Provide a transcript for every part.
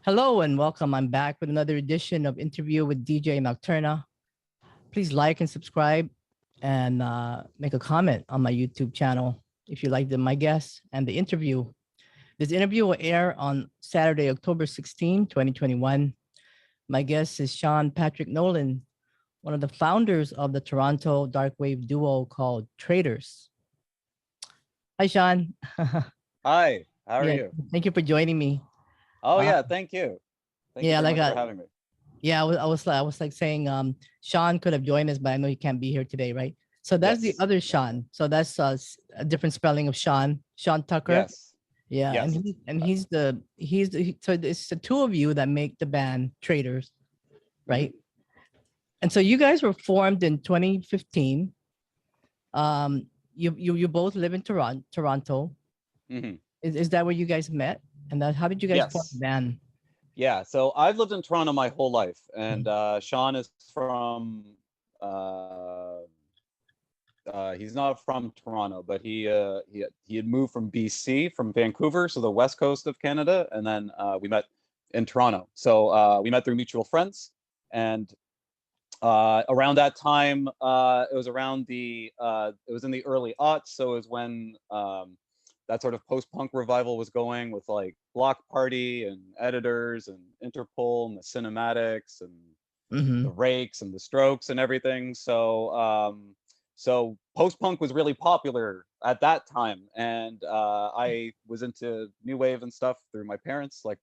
Hello and welcome. I'm back with another edition of Interview with DJ Nocturna. Please like and subscribe and make a comment on my YouTube channel if you like my guests and the interview. This interview will air on Saturday, October 16, 2021. My guest is Shawn Patrick Nolan, one of the founders of the Toronto dark wave duo called TRAITRS. Hi, Shawn. Hi, how are Yeah, you? thank you for joining me. Oh Uh, yeah, thank you. Thank you yeah, very like much for having me. yeah, I was like saying, Shawn could have joined us, but I know he can't be here today, right? So that's the Yes. other Yeah. Shawn. So that's a different spelling of Shawn Tucker. Yes. Yeah, and Yes. so it's the two of you that make the band TRAITRS, Hmm. right? And so you guys were formed in 2015. You both live in Toronto. Hmm. Is that where you guys met? And how did you guys form the Yes. band? Yeah. So I've lived in Toronto my whole life, and Mhm. Shawn is from. Uh, he's not from Toronto, but he had moved from BC, from Vancouver, so the west coast of Canada, and then we met in Toronto. So we met through mutual friends, and around that time, it was around it was in the early aughts, so it was when that sort of post-punk revival was going with like Block Party and Editors and Interpol and the Cinematics and the Mhm. Rakes and the Strokes and everything. So post-punk was really popular at that time, and I was into new wave and stuff through my parents. Like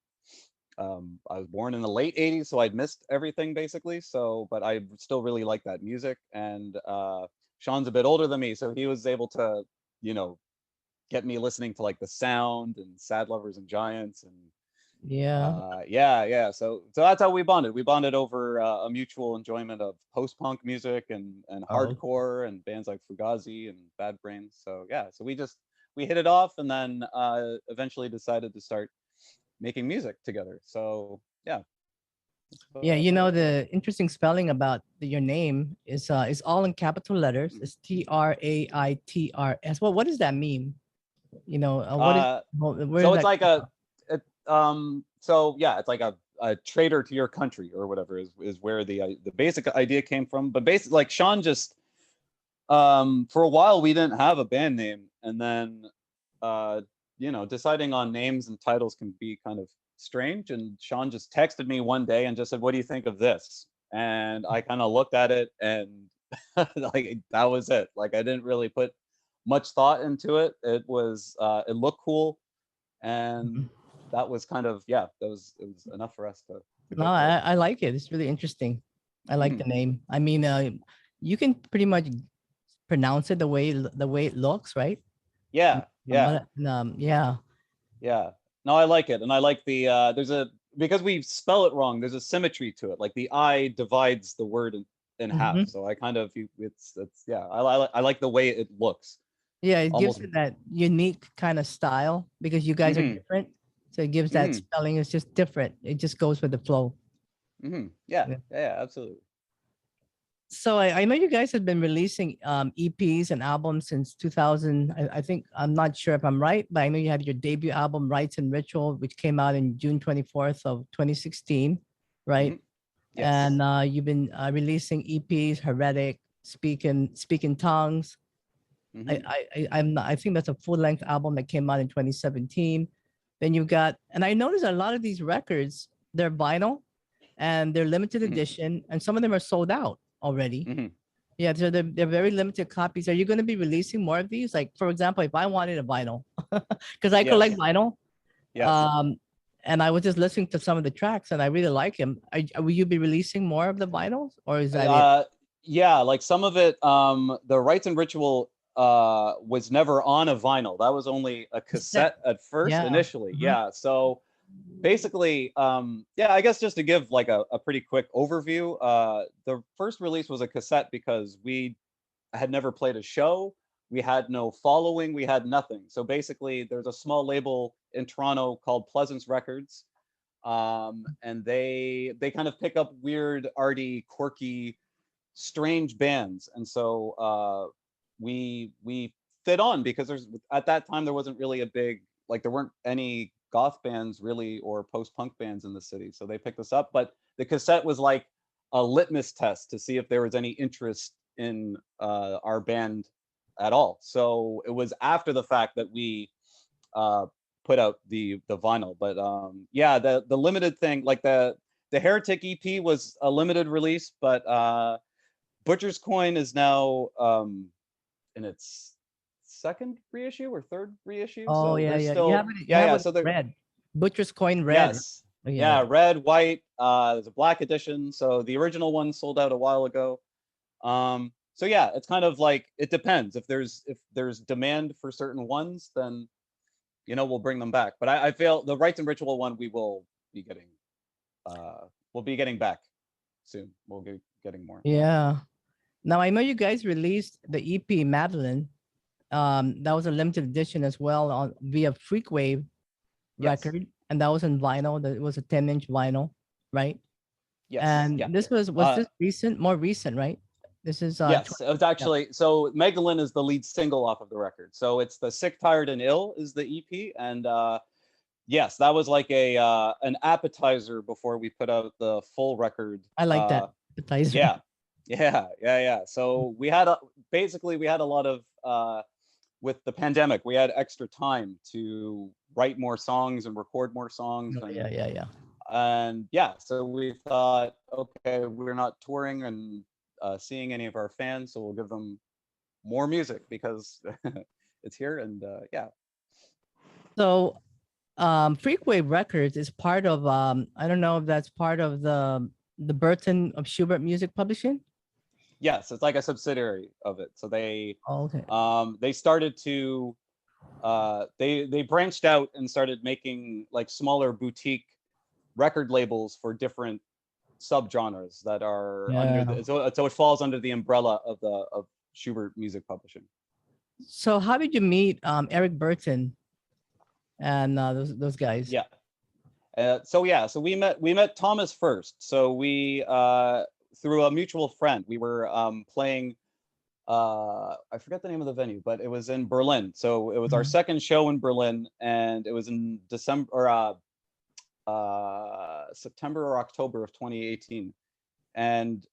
I was born in the late 80s, so I'd missed everything basically. So, but I still really like that music. And Shawn's a bit older than me, so he was able to, you know, get me listening to like The Sound and Sad Lovers and Giants and Yeah. yeah. So that's how we bonded. We bonded over a mutual enjoyment of post-punk music and Oh, hardcore and bands like Fugazi and Bad Brains. So yeah, so we hit it off, and then eventually decided to start making music together. So yeah, that's yeah. about You it. know the interesting spelling about your name is all in capital letters. Mhm. It's TRAITRS. Well, what does that mean? What is Uh, where so does it's that like come from? so yeah, it's like a traitor to your country or whatever is where the basic idea came from. But basically, like Shawn just for a while we didn't have a band name, and then uh, deciding on names and titles can be kind of strange. And Shawn just texted me one day and just said, "What do you think of this?" And I kind of looked at it, and like that was it. Like I didn't really put much thought into it. It looked cool, and Mhm. that was kind of yeah. It was enough for us to No, go for it. I like it. It's really interesting. I like the Mhm. name. I mean, you can pretty much pronounce it the way it looks, right? Yeah, yeah. Yeah. Yeah. No, I like it. And I like there's a because we spell it wrong, there's a symmetry to it. Like the I divides the word in half. Hmm. So I kind of it's yeah, I like the way it looks. Yeah, it gives Almost. it that unique kind of style because you guys are Mhm. different. So it gives that Mhm. spelling. It's just different. It just goes with the flow. Mhm. Yeah. Yeah. Yeah, absolutely. So I know you guys have been releasing EPs and albums since 2000. I think I'm not sure if I'm right, but I know you had your debut album, Rites and Ritual, which came out in June 24th of 2016, right? Mhm. Yes. And you've been releasing EPs, Heretic, Speak in Tongues. Mhm. I think that's a full length album that came out in 2017. Then you got, and I noticed a lot of these records, they're vinyl and they're limited Mhm. edition, and some of them are sold out already. Mhm. Yeah, so they're very limited copies. Are you going to be releasing more of these? Like, for example, if I wanted a vinyl, because I collect Yes. vinyl, Yes. um, and I was just listening to some of the tracks and I really like them. Will you be releasing more of the vinyls, or is that it? Uh, yeah, like some of it, the Rites and Ritual was never on a vinyl. That was only a Cassette. cassette at first, Yeah. initially. Mhm. Yeah. So basically, yeah, I guess just to give like a pretty quick overview, the first release was a cassette because we had never played a show. We had no following. We had nothing. So basically, there's a small label in Toronto called Pleasance Records, and they kind of pick up weird, arty, quirky, strange bands, and so we fit on because there's at that time there wasn't really a big like there weren't any goth bands really, or post-punk bands in the city. So they picked us up, but the cassette was like a litmus test to see if there was any interest in our band at all. So it was after the fact that we put out the vinyl. But yeah, the limited thing, like the Heretic EP was a limited release, but Butcher's Coin is now in its second reissue or third reissue. Oh So yeah, there's yeah. You have still, it. You yeah, have yeah. it So there, red. Butcher's Coin red. Right? yes, Oh, yeah, yeah, yeah. red, white. There's a black edition. So the original one sold out a while ago. So yeah, it's kind of like, it depends. If there's demand for certain ones, then we'll bring them back. But I feel the Rites and Ritual one we will be getting back soon. We'll be getting more. Yeah. Now I know you guys released the EP Magdalene. That was a limited edition as well on via Freakwave Yes. record, and that was in vinyl. That it was a 10-inch vinyl, right? Yes. And Yeah. this was this recent, more recent, right? This is Yes, it was yeah. actually, so Magdalene is the lead single off of the record. So it's the Sick, Tired, and Ill is the EP, and yes, that was like a an appetizer before we put out the full record. I like that appetizer. Yeah, yeah. So basically we had a lot of with the pandemic, we had extra time to write more songs and record more songs, Oh, and yeah. yeah, so we thought, okay, we're not touring and seeing any of our fans, so we'll give them more music because it's here, and yeah. So Freakwave Records is part of I don't know if that's part of the Burton of Schubert Music Publishing. Yes, it's like a subsidiary of it. So they Oh, okay. they started to they branched out and started making like smaller boutique record labels for different subgenres that are under the, so it falls under the umbrella of Schubert Music Publishing. So how did you meet Eric Burton and those guys? Yeah. So we met Thomas first. So we through a mutual friend, we were playing I forget the name of the venue, but it was in Berlin. So it was our second show in Berlin, and it was in December or September or October of 2018. And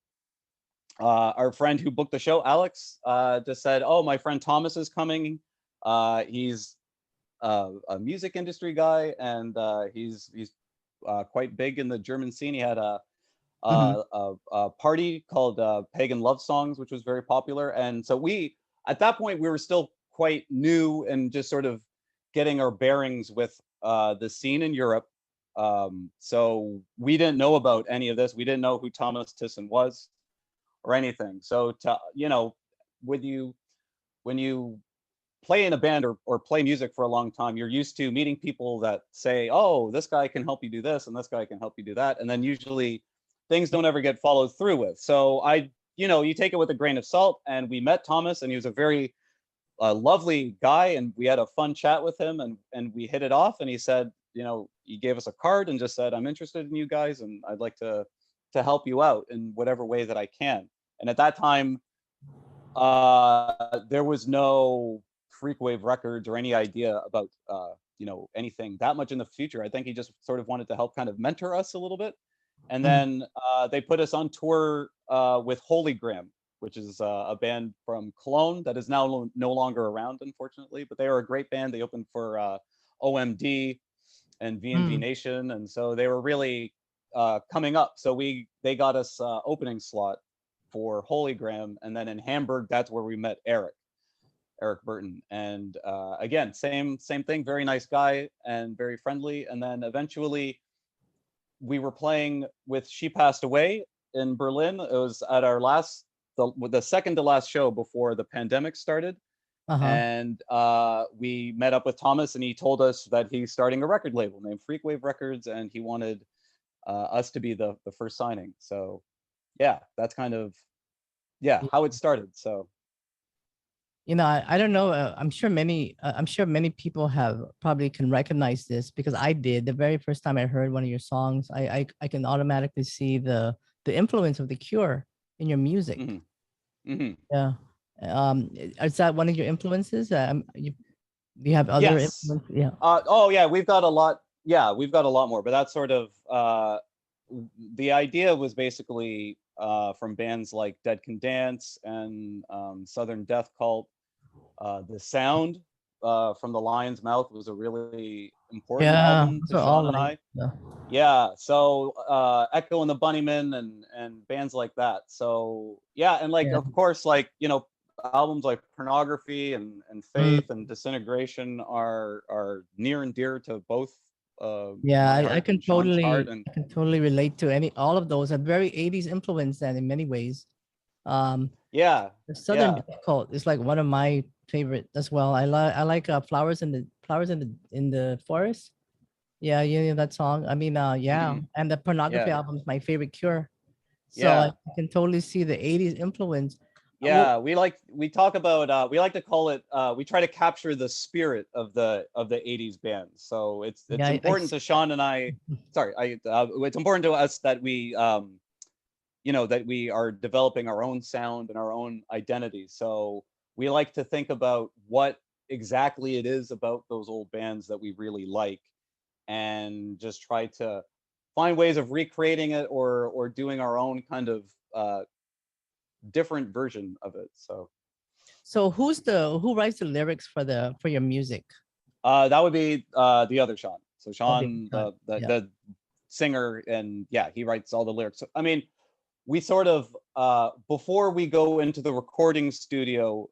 our friend who booked the show, Alex, just said, "Oh, my friend Thomas is coming. He's a music industry guy, and he's quite big in the German scene. He had a party called Pagan Love Songs, which was very popular. And so at that point, we were still quite new and just sort of getting our bearings with the scene in Europe. So we didn't know about any of this. We didn't know who Thomas Tisson was or anything. So when you play in a band or play music for a long time, you're used to meeting people that say, "Oh, this guy can help you do this, and this guy can help you do that," and then usually things don't ever get followed through with. So you take it with a grain of salt. And we met Thomas, and he was a very lovely guy, and we had a fun chat with him, and we hit it off. And he said, he gave us a card and just said, "I'm interested in you guys, and I'd like to help you out in whatever way that I can." And at that time, there was no Freakwave Records or any idea about anything that much in the future. I think he just sort of wanted to help kind of mentor us a little bit. And then they put us on tour with Holy Grail, which is a band from Cologne that is now no longer around, unfortunately. But they are a great band. They opened for OMD and VNV Nation, and so they were really coming up. So they got us opening slot for Holy Grail, and then in Hamburg, that's where we met Eric Burton. And again, same thing, very nice guy and very friendly. And then eventually we were playing with She Passed Away in Berlin. It was at our the second to last show before the pandemic started. And we met up with Thomas, and he told us that he's starting a record label named Freakwave Records, and he wanted us to be the first signing. So yeah, that's kind of how it started. So I don't know. I'm sure many people have probably can recognize this, because I did. The very first time I heard one of your songs, I can automatically see the influence of The Cure in your music. Yeah. Is that one of your influences? You have other influences? Yeah. Oh yeah, we've got a lot yeah, we've got a lot more, but that's sort of the idea was basically from bands like Dead Can Dance and Southern Death Cult. The sound from The Lion's Mouth was a really important Yeah, album those to are all Shawn and like I. yeah. Yeah, so Echo and the Bunnymen and bands like that. So yeah, and like Yeah. of course, like albums like Pornography and Mm. Faith and Disintegration are near and dear to both Yeah, my I heart and Sean's heart. And can totally relate to any all of those. A very 80s influence and in many ways. Um yeah, the Southern yeah, Death Cult is like one of my favorite as well. I like Flowers in the Forest. Yeah, you know that song. I mean, yeah, mhm, and the Pornography yeah, album is my favorite Cure. So I yeah. can totally see the 80s influence. Well, Yeah, we talk about we like to call it we try to capture the spirit of the 80s bands. So yeah, it's I important see to that. Sean and I, sorry, it's important to us that we that we are developing our own sound and our own identity. So we like to think about what exactly it is about those old bands that we really like and just try to find ways of recreating it or doing our own kind of different version of it. So So who writes the lyrics for your music? that would be the other Sean. So Oh, the Sean, God. Yeah. the singer, and yeah, he writes all the lyrics. So, I mean, we sort of before we go into the recording studio,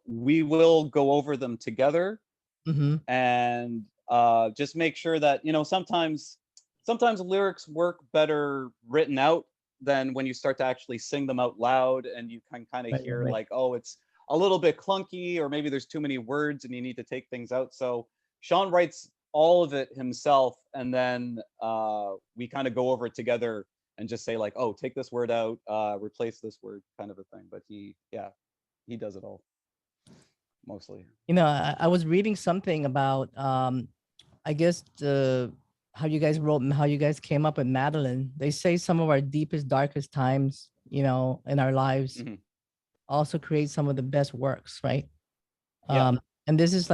we will go over them together Mm-hmm. and just make sure that sometimes lyrics work better written out than when you start to actually sing them out loud and you can kind of Right, right, hear right. like, oh, it's a little bit clunky or maybe there's too many words and you need to take things out. So Sean writes all of it himself and then we kind of go over it together and just say like, oh, take this word out, replace this word, kind of a thing. But he does it all mostly. You know, I was reading something about I guess the how you guys wrote and how you guys came up with Magdalene. They say some of our deepest, darkest times, in our lives Hmm. also create some of the best works, right? Yeah. And this is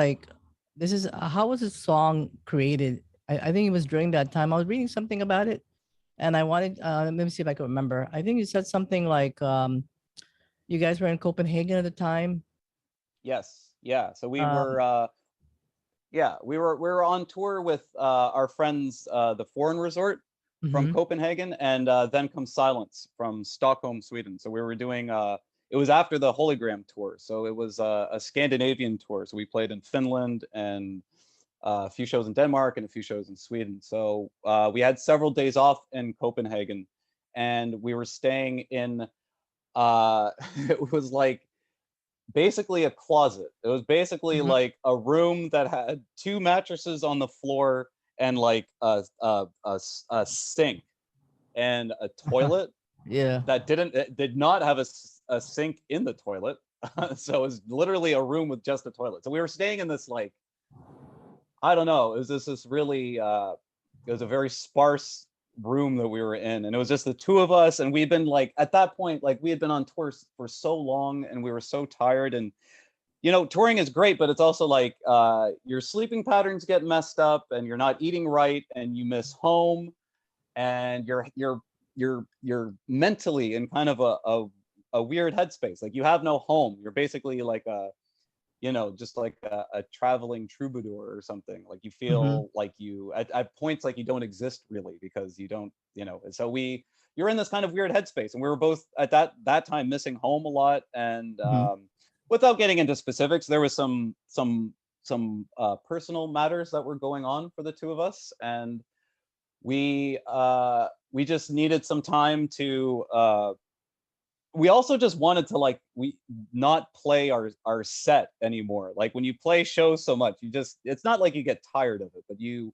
how was this song created? I think it was during that time. I was reading something about it, and I wanted let me see if I can remember. I think you said something like you guys were in Copenhagen at the time. Yes. Yeah. So we Um, were we were on tour with our friends the Foreign Resort from mhm. Copenhagen and Then Comes Silence from Stockholm, Sweden. So we were doing it was after the Hologram tour. So it was a Scandinavian tour. So we played in Finland and a few shows in Denmark and a few shows in Sweden. So we had several days off in Copenhagen and we were staying in it was like basically a closet. It was basically Mhm. like a room that had two mattresses on the floor and like a sink and a toilet Yeah. that did not have a sink in the toilet. So it was literally a room with just a toilet. So we were staying in this like I don't know. It was this really it was a very sparse room that we were in and it was just the two of us and we'd been like at that point like we had been on tour for so long and we were so tired and touring is great but it's also like your sleeping patterns get messed up and you're not eating right and you miss home and you're mentally in kind of a weird headspace like you have no home you're basically like just like a traveling troubadour or something. Like you Mhm. feel like you at points like you don't exist really because you don't, and so you're in this kind of weird headspace. And we were both at that time missing home a lot. And Mhm. without getting into specifics, there was some personal matters that were going on for the two of us. And we just needed some time to we also just wanted to like we not play our set anymore. Like when you play shows so much, it's not like you get tired of it, but you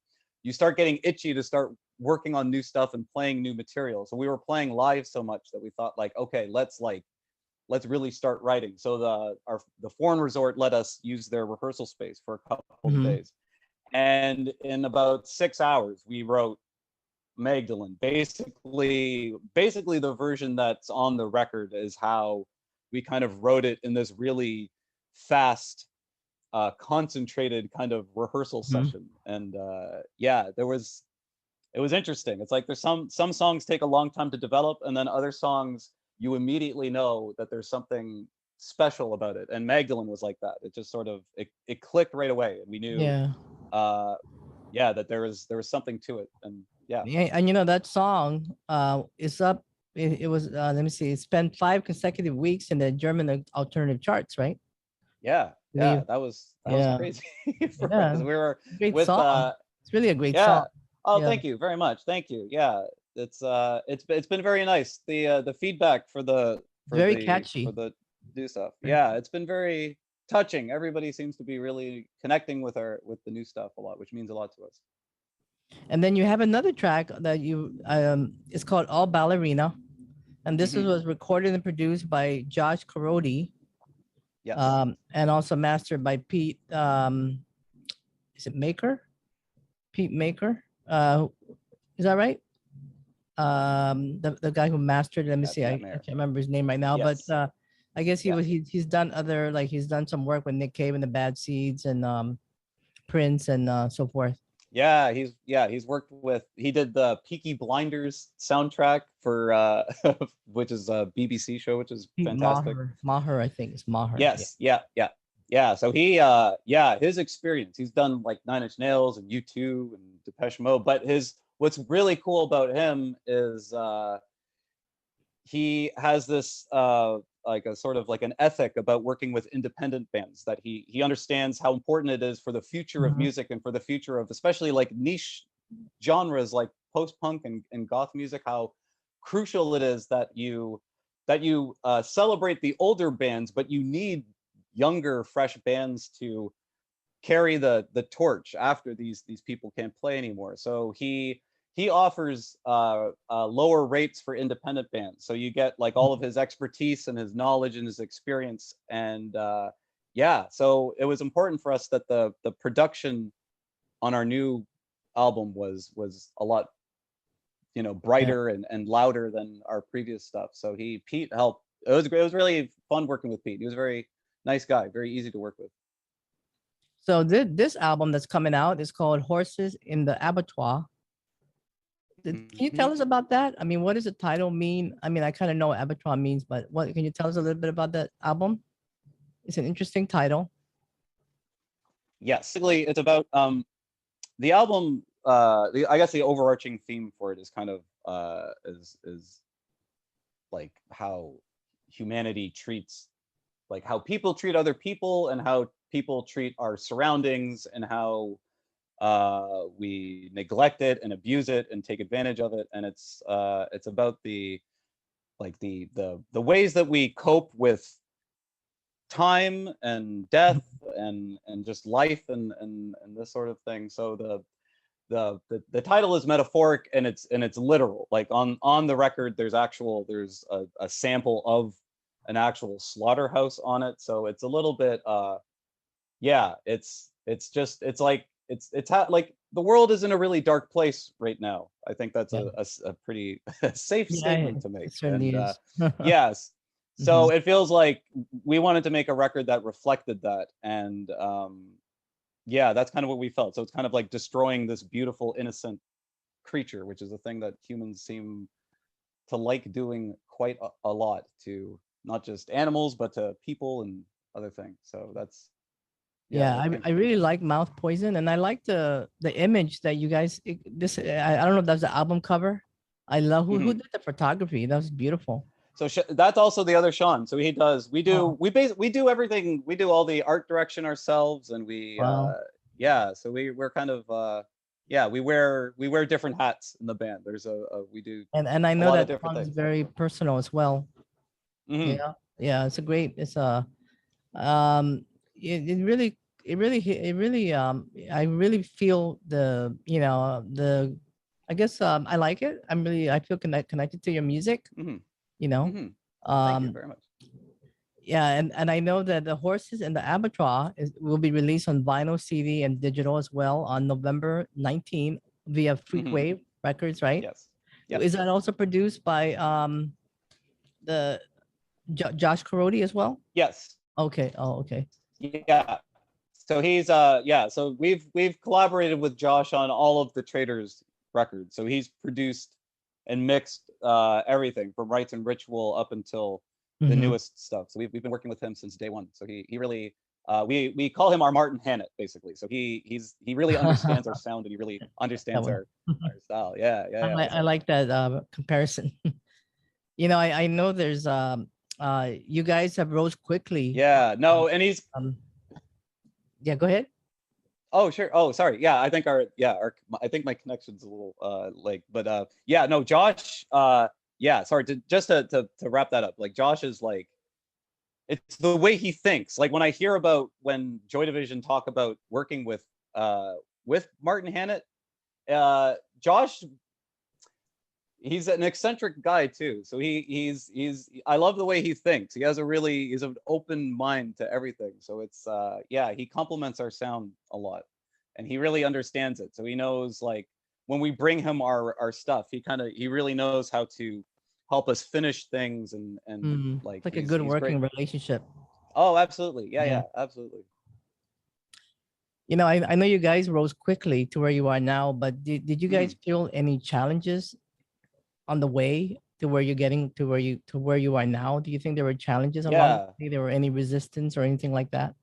start getting itchy to start working on new stuff and playing new material. So we were playing live so much that we thought like, okay, let's really start writing. So the Foreign Resort let us use their rehearsal space for a couple of Mhm. days. And in about 6 hours, we wrote Magdalene. Basically the version that's on the record is how we kind of wrote it in this really fast concentrated kind of rehearsal Mhm. session. And yeah, it was interesting. It's like there's some songs take a long time to develop, and then other songs you immediately know that there's something special about it. And Magdalene was like that. It just sort of it clicked right away, and we knew Yeah. uh yeah, that there was something to it. And yeah. Yeah, and you know that song is up. It was let me see. It spent 5 consecutive weeks in the German alternative charts, right? Yeah, Believe. that was Yeah. crazy for us. Yeah. We were Great with song. It's really a great yeah. song. Oh, Yeah. thank you very much. Thank you. Yeah, it's been very nice. The feedback for Very catchy. the new stuff. Very Yeah, it's been very touching. Everybody seems to be really connecting with the new stuff a lot, which means a lot to us. And then you have another track that you it's called All Ballerina. And this Hmm. was recorded and produced by Josh Korody, Yes. and also mastered by Pete is it Maker? Pete Maker? Is that right? The guy who mastered, let me Yeah, see, Pete I Maher. can't remember his name right now, but Yes. I guess Yeah. he's done other, like he's done some work with Nick Cave and the Bad Seeds and Prince and so forth. He's worked with, he did the Peaky Blinders soundtrack for which is a BBC show, which is Pete fantastic. Maher, I think it's Maher. Yeah. Yes, yeah. So he yeah, his experience. He's done like Nine Inch Nails and U2 and Depeche Mode, but his what's really cool about him is he has this like a sort of like an ethic about working with independent bands, that he understands how important it is for the future of Mhm. music and for the future of especially like niche genres like post-punk and goth music, how crucial it is that you celebrate the older bands, but you need younger fresh bands to carry the torch after these people can't play anymore. So he offers lower rates for independent bands, so you get like all of his expertise and his knowledge and his experience. And yeah, so it was important for us that the production on our new album was a lot, you know, Yeah. brighter and louder than our previous stuff. So Pete helped. It was really fun working with Pete. He was a very nice guy, very easy to work with. So this album that's coming out is called Horses in the Abattoir. Can you Mhm. tell us about that? I mean, what does the title mean? I mean, I kind of know what Abattoir means, but what can you tell us a little bit about that album? It's an interesting title. Yes, basically it's about the album. I guess the overarching theme for it is kind of is like how humanity treats, like how people treat other people and how people treat our surroundings, and how we neglect it and abuse it and take advantage of it. And it's about the like the ways that we cope with time and death and just life and this sort of thing. So the title is metaphoric, and it's literal. Like on the record there's a sample of an actual slaughterhouse on it. So it's a little bit yeah, it's just it's like like the world is in a really dark place right now. I think that's Yeah, a pretty safe yeah, statement to it make. certainly And is. yes, so Mhm. it feels like we wanted to make a record that reflected that. And yeah, that's kind of what we felt. So it's kind of like destroying this beautiful innocent creature, which is a thing that humans seem to like doing quite a lot to not just animals but to people and other things. So that's yeah, Yeah, where it came I from. really like Mouth Poison, and I like the image that you guys this I don't know if that's the album cover. I love who Mhm. did the photography. That was beautiful. So that's also the other Sean. So he does. Oh, We do everything. We do all the art direction ourselves, and we wow. yeah. So we're kind of yeah. We wear different hats in the band. We do And I a know lot of that different song is things. very personal as well. Hmm. Yeah, yeah, it's a great. It's a um, it really it really I really feel the the I guess I like it. I feel connected to your music. Hmm. You know, Hmm. Thank you um, very much. yeah, and I know that the Horses and the Abattoir will be released on vinyl, CD, and digital as well on November 19th via Hmm. Freakwave Records, right? Yes. Is Yes. that also produced by the Josh Korody as well? Yes. Okay. Oh, okay. Yeah. So he's yeah, so we've collaborated with Josh on all of the TRAITRS records. So he's produced and mixed everything from Rites and Ritual up until the Mhm. newest stuff. So we've been working with him since day one. So he really we call him our Martin Hannett basically. So he really understands our sound and he really That understands one. our style. Yeah, yeah, yeah. I So like that comparison. I know there's you guys have rose quickly. yeah, no, and he's Um, yeah, go ahead. oh sure. Oh, sorry. Yeah, I think our I think my connection's a little like, but yeah, no, Josh. Yeah, sorry. To wrap that up, like Josh is like, it's the way he thinks. Like when I hear about when Joy Division talk about working with Martin Hannett, Josh, he's an eccentric guy too. So he's I love the way he thinks. He's an open mind to everything. So it's yeah, he complements our sound a lot and he really understands it. So he knows like when we bring him our stuff, he really knows how to help us finish things and like It's like a good he's great. working relationship. Oh, absolutely. Yeah, Yeah. yeah, absolutely. I know you guys rose quickly to where you are now, but did you Mhm. guys feel any challenges on the way to where you're getting to where you are now? Do you think there were challenges along Yeah. the way? There were any resistance or anything like that?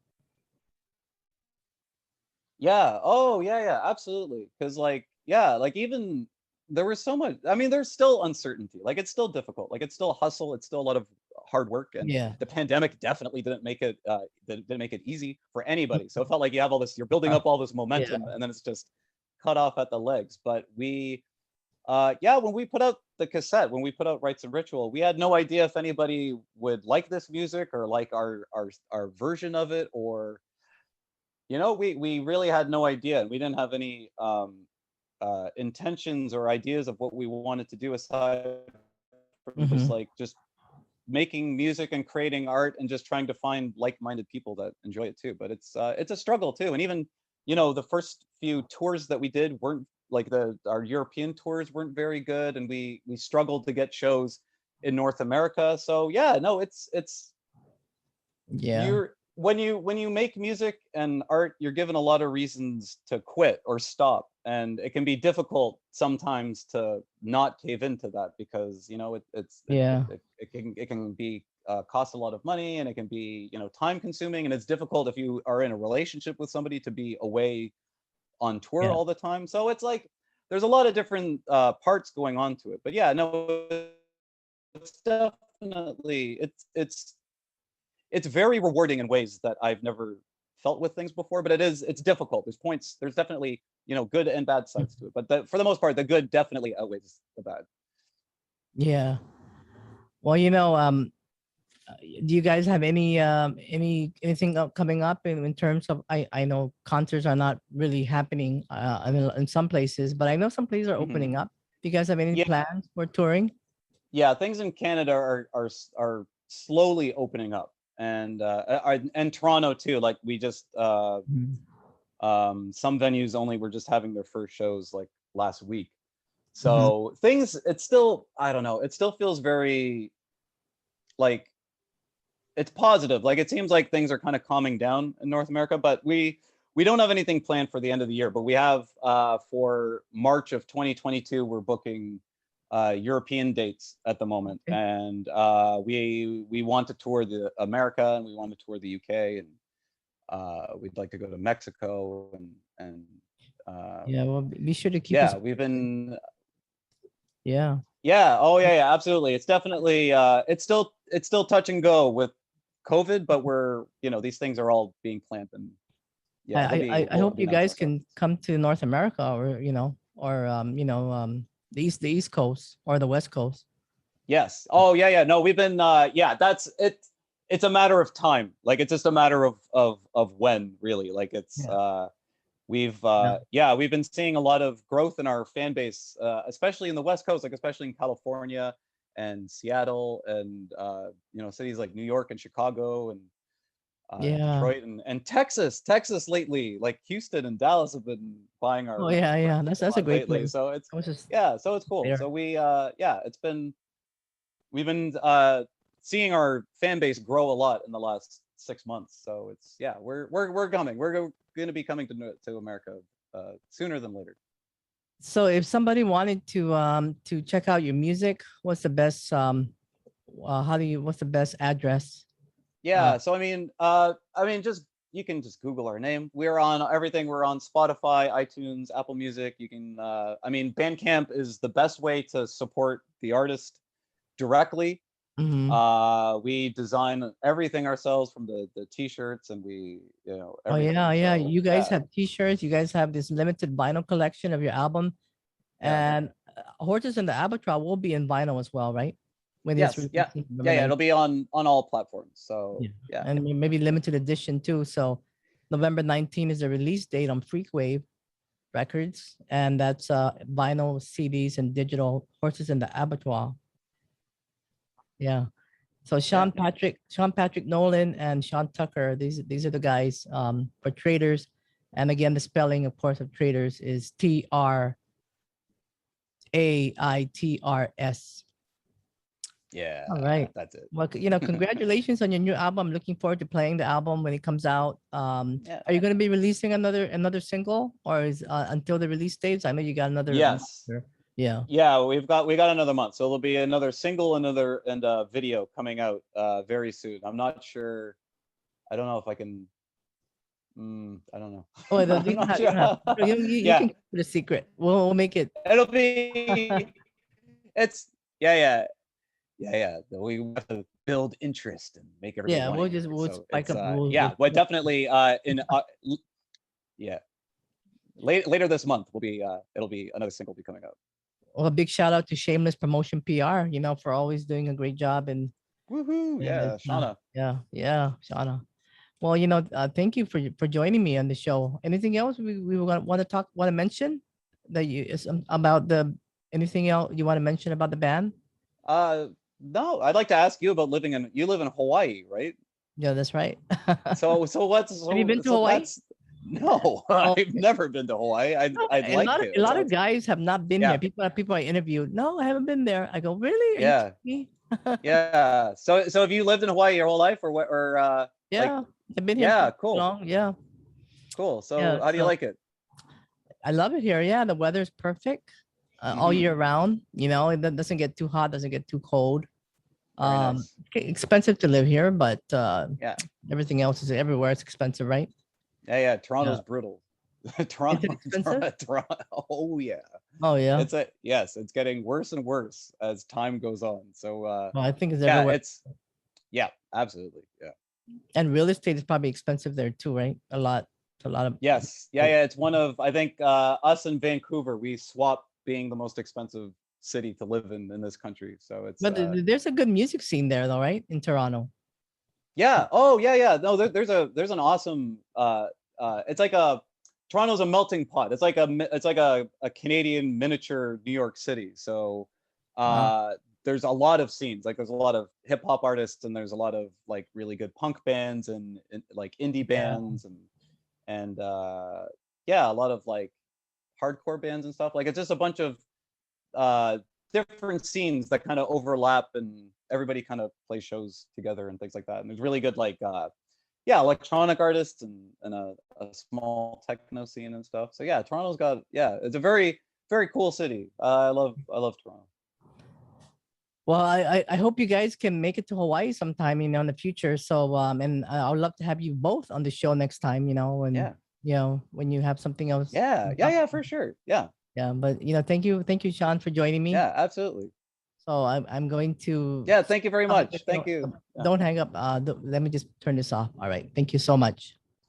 Yeah. Oh, yeah, yeah, absolutely. Because like, yeah, like even there was so much. I mean, there's still uncertainty. Like it's still difficult. Like it's still a hustle. It's still a lot of hard work. And Yeah. the pandemic definitely didn't make it easy for anybody. So it felt like you have all this, you're building up all this Yeah. momentum, and then it's just cut off at the legs. But we yeah, when we put out the cassette, when we put out Rites and Ritual, we had no idea if anybody would like this music or like our version of it, or we really had no idea, and we didn't have any intentions or ideas of what we wanted to do aside from Mm-hmm. just making music and creating art and just trying to find like-minded people that enjoy it too. But it's a struggle too, and even the first few tours that we did weren't like our European tours weren't very good, and we struggled to get shows in North America. So yeah, no, it's Yeah. you're when you make music and art, you're given a lot of reasons to quit or stop, and it can be difficult sometimes to not cave into that because Yeah. it can be cost a lot of money, and it can be time consuming, and it's difficult if you are in a relationship with somebody to be away on tour Yeah. all the time. So it's like there's a lot of different parts going on to it. But yeah, no, it's definitely it's very rewarding in ways that I've never felt with things before, but it's difficult. There's definitely, good and bad sides to it. But for the most part, the good definitely outweighs the bad. Yeah. Well, do you guys have anything coming up in terms of I know concerts are not really happening in some places, but I know some places are Mhm. opening up. Do you guys have any Yeah, plans for touring? yeah, things in Canada are slowly opening up, and Toronto too. Like we just Mhm. some venues only were just having their first shows like last week. Mhm. So things, it's still, I don't know, it still feels very like it's positive. Like it seems like things are kind of calming down in North America, but we don't have anything planned for the end of the year. But we have for March of 2022, we're booking European dates at the moment, Okay. and we want to tour the America, and we want to tour the UK, and we'd like to go to Mexico, and Yeah, well, be sure to keep us yeah, we've posted. been Yeah. yeah, oh yeah, yeah, absolutely. It's definitely it's still touch and go with COVID, but these things are all being planned, and yeah, I we'll hope be you announcing guys stuff. can come to North America or the East Coast or the West Coast. Yes. Oh yeah, yeah. No, we've been yeah, that's it. It's a matter of time. Like it's just a matter of when, really. Like it's Yeah. Yeah. we've been seeing a lot of growth in our fan base, especially in the West Coast, like especially in California and Seattle, and cities like New York and Chicago, and Yeah. Detroit, and Texas lately. Like Houston and Dallas have been buying Oh our yeah, yeah. records a That's a lot great lately. place. So it's I was just yeah, so it's cool. there. So we've been seeing our fan base grow a lot in the last 6 months. So it's yeah, we're coming. going to be coming to America sooner than later. So if somebody wanted to check out your music, what's the best what's the best address? Yeah, so I mean, just you can just Google our name. We're on everything. We're on Spotify, iTunes, Apple Music. You can, I mean, Bandcamp is the best way to support the artist directly. Mhm. We design everything ourselves, from the t-shirts, and we, you know, Oh everything. yeah, yeah. So You guys yeah, have T-shirts. You guys have this limited vinyl collection of your album, yeah, and Horses in the Abattoir will be in vinyl as well, right? When it's yes, yeah, released in November yeah, yeah. 9th. It'll be on all platforms. So Yeah, yeah, and maybe limited edition too. So November 19th is the release date on Freakwave Records, and that's vinyl, CDs, and digital Horses in the Abattoir. Yeah. So yeah, Sean Patrick Nolan, and Sean Tucker. These are the guys for TRAITRS. And again, the spelling, of course, of TRAITRS is TRAITRS. yeah. All right. That's it. Well, congratulations on your new album. Looking forward to playing the album when it comes out. Yeah. Are you going to be releasing another single, or is until the release dates? I know you got another month Yes. there. Yeah. Yeah, we got another month, so there'll be another single, and a video coming out very soon. I'm not sure. I don't know if I can. I don't know. Oh, you I'm don't not have, you don't have. sure. You Yeah, can keep it a secret. We'll make it. it'll be. It's yeah. We have to build interest and make everybody Yeah, want to hear it. we'll So spike it's up. yeah, but definitely yeah, later this month will be it'll be another single be coming out. Well, a big shout out to Shameless Promotion PR, for always doing a great job Woohoo! and Yeah, Shauna. yeah, Shauna. Well, thank you for joining me on the show. Anything else we want to mention that about the anything else you want to mention about the band? No, I'd like to ask you about you live in Hawaii, right? Yeah, that's right. So what's Have you been to so Hawaii? that's no, Oh, I've never been to Hawaii. no, I'd like a to. lot So of it's guys have not been yeah, there. People I interviewed. No, I haven't been there. I go, really? Are you yeah, kidding me? yeah. So have you lived in Hawaii your whole life, or what, or like Yeah, I've been here yeah, for cool, long. Yeah, cool. So yeah. how do you So like it? I love it here. Yeah, the weather's perfect all Hmm. year round. It doesn't get too hot, doesn't get too cold. Very nice. Expensive to live here, but Yeah, everything else is everywhere. It's expensive, right? yeah. Yeah. Toronto's brutal. Is it expensive? Toronto. Oh yeah. Oh yeah. It's getting worse and worse as time goes on. So Well, I think it's yeah, everywhere. yeah, absolutely. Yeah. And real estate is probably expensive there too, right? A lot of. Yes. Yeah. It's one of, I think, us in Vancouver, we swap being the most expensive city to live in this country. So it's But there's a good music scene there, though, right? In Toronto. yeah. Oh yeah. No, there's an awesome it's like Toronto's a melting pot. It's like a Canadian miniature New York City. So Wow. there's a lot of scenes. Like there's a lot of hip hop artists, and there's a lot of like really good punk bands, and like indie Yeah. bands, and yeah, a lot of like hardcore bands and stuff. Like it's just a bunch of uh different scenes that kind of overlap, and everybody kind of plays shows together and things like that. And there's really good like yeah, electronic artists, and a small techno scene and stuff. So yeah, Toronto's got, yeah, it's a very very cool city. I love Toronto. Well, I hope you guys can make it to Hawaii sometime, in the future. So and I would love to have you both on the show next time, Yeah, when you have something else. yeah, for sure. Yeah, Yeah, but thank you, Sean, for joining me. yeah, absolutely. So I'm going to. Yeah, thank you very much. Thank you. Yeah. Don't hang up. Let me just turn this off. All right. Thank you so much.